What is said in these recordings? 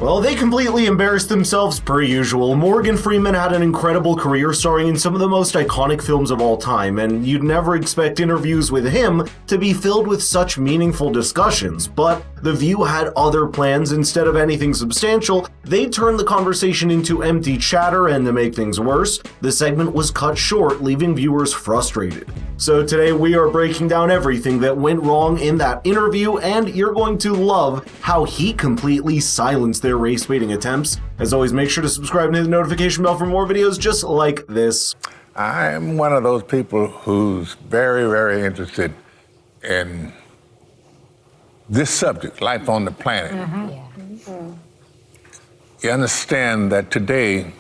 Well, they completely embarrassed themselves per usual. Morgan Freeman had an incredible career starring in some of the most iconic films of all time, and you'd never expect interviews with him to be filled with such meaningful discussions. But The View had other plans. Instead of anything substantial, they turned the conversation into empty chatter, and to make things worse, the segment was cut short, leaving viewers frustrated. So today we are breaking down everything that went wrong in that interview, and you're going to love how he completely silenced their race-baiting attempts. As always, make sure to subscribe and hit the notification bell for more videos just like this. I'm one of those people who's very, very interested in this subject, life on the planet. You understand that today,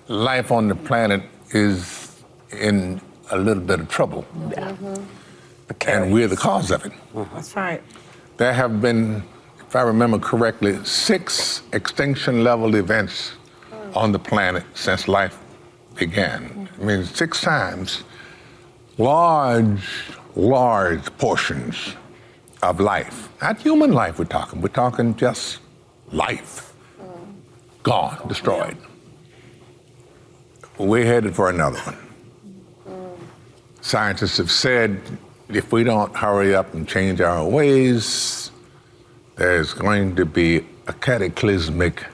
life on the planet is in a little bit of trouble. And we're the cause of it. That's right. There have been, if I remember correctly, 6 extinction-level events on the planet since life began. I mean, 6 times, large portions of life. Not human life we're talking just life. Gone, destroyed. We're headed for another one. Scientists have said if we don't hurry up and change our ways, there's going to be a cataclysmic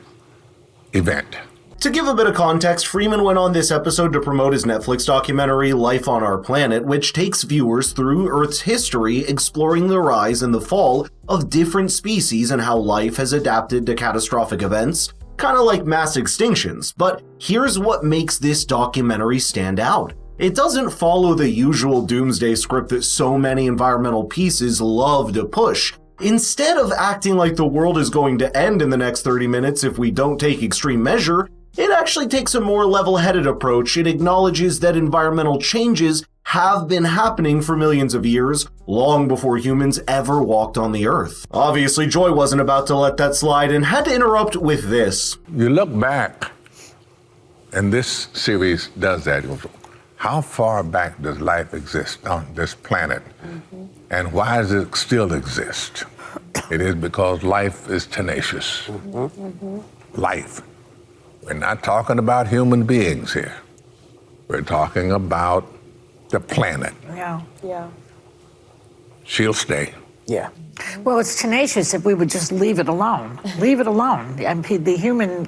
event. To give a bit of context, Freeman went on this episode to promote his Netflix documentary, Life on Our Planet, which takes viewers through Earth's history, exploring the rise and the fall of different species and how life has adapted to catastrophic events, kind of like mass extinctions. But here's what makes this documentary stand out. It doesn't follow the usual doomsday script that so many environmental pieces love to push. Instead of acting like the world is going to end in the next 30 minutes if we don't take extreme measure, it actually takes a more level-headed approach. It acknowledges that environmental changes have been happening for millions of years, long before humans ever walked on the earth. Obviously, Joy wasn't about to let that slide and had to interrupt with this. You look back, and this series does that. How far back does life exist on this planet? And why does it still exist? It is because life is tenacious. Life. We're not talking about human beings here. We're talking about the planet. Yeah. She'll stay. Yeah. Well, it's tenacious if we would just leave it alone. Leave it alone. And the human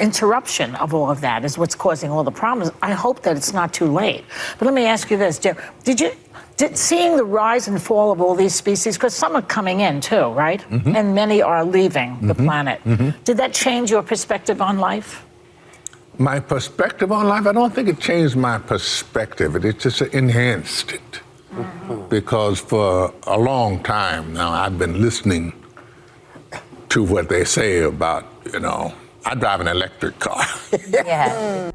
interruption of all of that is what's causing all the problems. I hope that it's not too late. But let me ask you this, Jeff. Did seeing the rise and fall of all these species, because some are coming in too, right? And many are leaving the planet. Did that change your perspective on life? My perspective on life, I don't think it changed my perspective. It just enhanced it. Because for a long time now, I've been listening to what they say about, I drive an electric car.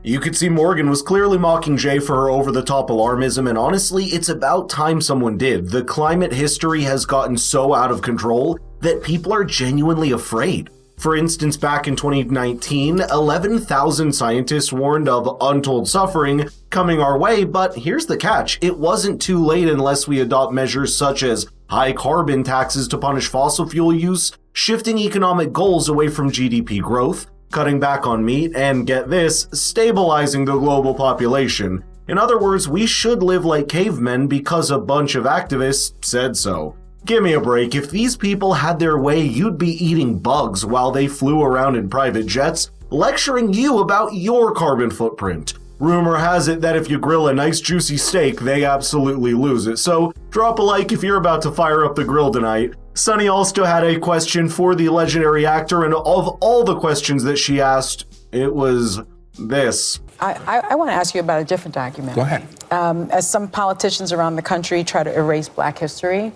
You could see Morgan was clearly mocking Jay for her over-the-top alarmism, and honestly, it's about time someone did. The climate history has gotten so out of control that people are genuinely afraid. For instance, back in 2019, 11,000 scientists warned of untold suffering coming our way, but here's the catch. It wasn't too late unless we adopt measures such as high carbon taxes to punish fossil fuel use, shifting economic goals away from GDP growth, cutting back on meat, and get this, stabilizing the global population. In other words, we should live like cavemen because a bunch of activists said so. Give me a break. If these people had their way, you'd be eating bugs while they flew around in private jets, lecturing you about your carbon footprint. Rumor has it that if you grill a nice juicy steak, they absolutely lose it. So drop a like if you're about to fire up the grill tonight. Sunny also had a question for the legendary actor, and of all the questions that she asked, it was this. I want to ask you about a different documentary. Go ahead. As some politicians around the country try to erase Black history,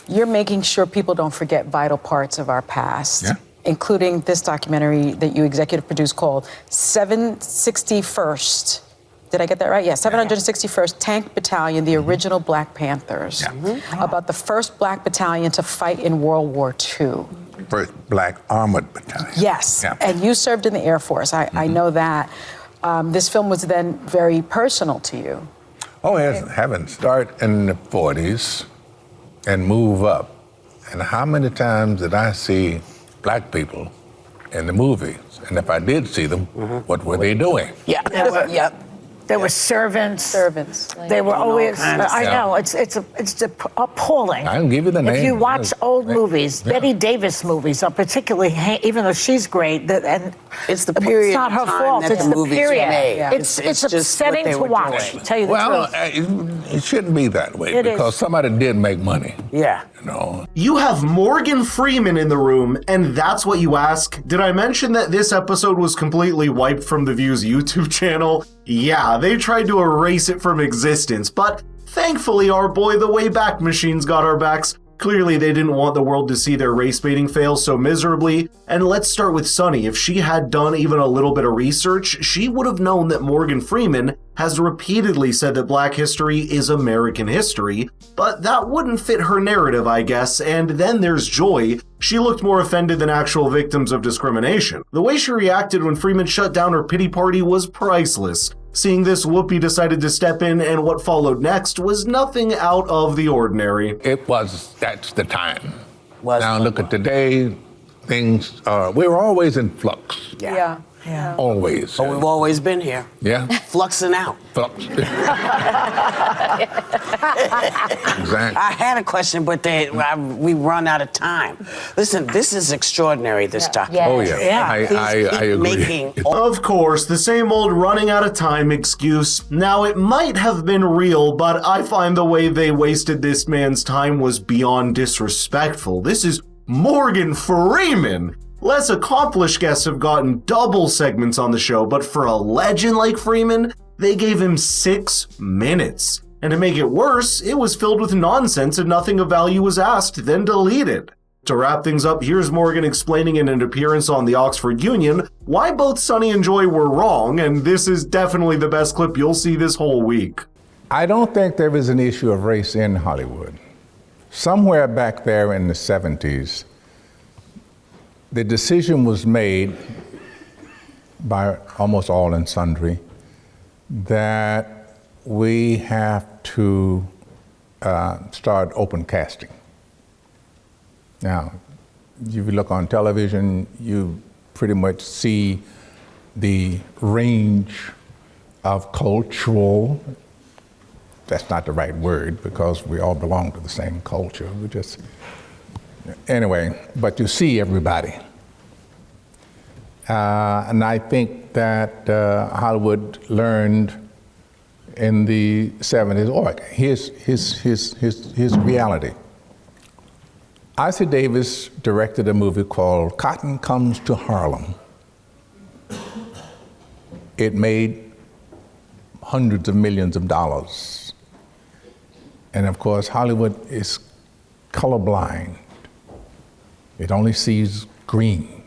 you're making sure people don't forget vital parts of our past, including this documentary that you executive produced called 761st. Did I get that right? Yeah, 761st Tank Battalion, the original Black Panthers, about the first Black battalion to fight in World War II. First Black Armored Battalion. Yes, and you served in the Air Force. I know that. This film was then very personal to you. Oh, yes, having start in the 40s and move up. And how many times did I see black people in the movies. And if I did see them, what were they doing? Yeah. There were servants. Servants. They were always. kinds of I stuff. know it's appalling. I can give you the name. If you watch old movies, Yeah. Betty Davis movies are particularly, even though she's great, and It's the period It's not her of time fault. that It's the the movies period. were made. Yeah. It's just what upsetting they to were watch. doing. Tell you the Well, truth. it shouldn't be that way It because is. somebody did make money. Yeah. You know, You have Morgan Freeman in the room, and that's what you ask? Did I mention that this episode was completely wiped from The View's YouTube channel? Yeah, they tried to erase it from existence, but thankfully our boy the Wayback Machine's got our backs. Clearly they didn't want the world to see their race baiting fail so miserably. And let's start with Sunny. If she had done even a little bit of research, she would have known that Morgan Freeman has repeatedly said that Black history is American history, but that wouldn't fit her narrative, I guess. And then there's Joy. She looked more offended than actual victims of discrimination. The way she reacted when Freeman shut down her pity party was priceless. Seeing this, Whoopi decided to step in, and what followed next was nothing out of the ordinary. that's the time. Was Now the look at today, things we're always in flux. Yeah. Always. But we've always been here. Yeah. Fluxing out. Flux. Exactly. I had a question, but we run out of time. Listen, this is extraordinary, this document. Oh yeah. Yeah. I agree. Making Of course, the same old running out of time excuse. Now, it might have been real, but I find the way they wasted this man's time was beyond disrespectful. This is Morgan Freeman. Less accomplished guests have gotten double segments on the show, but for a legend like Freeman, they gave him 6 minutes. And to make it worse, it was filled with nonsense and nothing of value was asked, then deleted. To wrap things up, here's Morgan explaining in an appearance on the Oxford Union why both Sunny and Joy were wrong, and this is definitely the best clip you'll see this whole week. I don't think there is an issue of race in Hollywood. Somewhere back there in the 70s, the decision was made by almost all and sundry that we have to start open casting. Now, if you look on television, you pretty much see the range of cultural, that's not the right word because we all belong to the same culture. Anyway, but you see everybody. And I think that Hollywood learned in the 70s, here's reality. Isaac Davis directed a movie called Cotton Comes to Harlem. It made hundreds of millions of dollars. And of course, Hollywood is colorblind. It only sees green.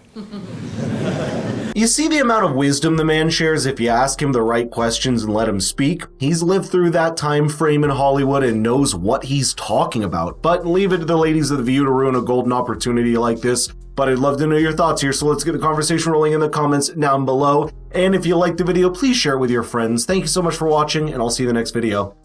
You see the amount of wisdom the man shares if you ask him the right questions and let him speak? He's lived through that time frame in Hollywood and knows what he's talking about. But leave it to the ladies of The View to ruin a golden opportunity like this. But I'd love to know your thoughts here, so let's get the conversation rolling in the comments down below. And if you liked the video, please share it with your friends. Thank you so much for watching, and I'll see you in the next video.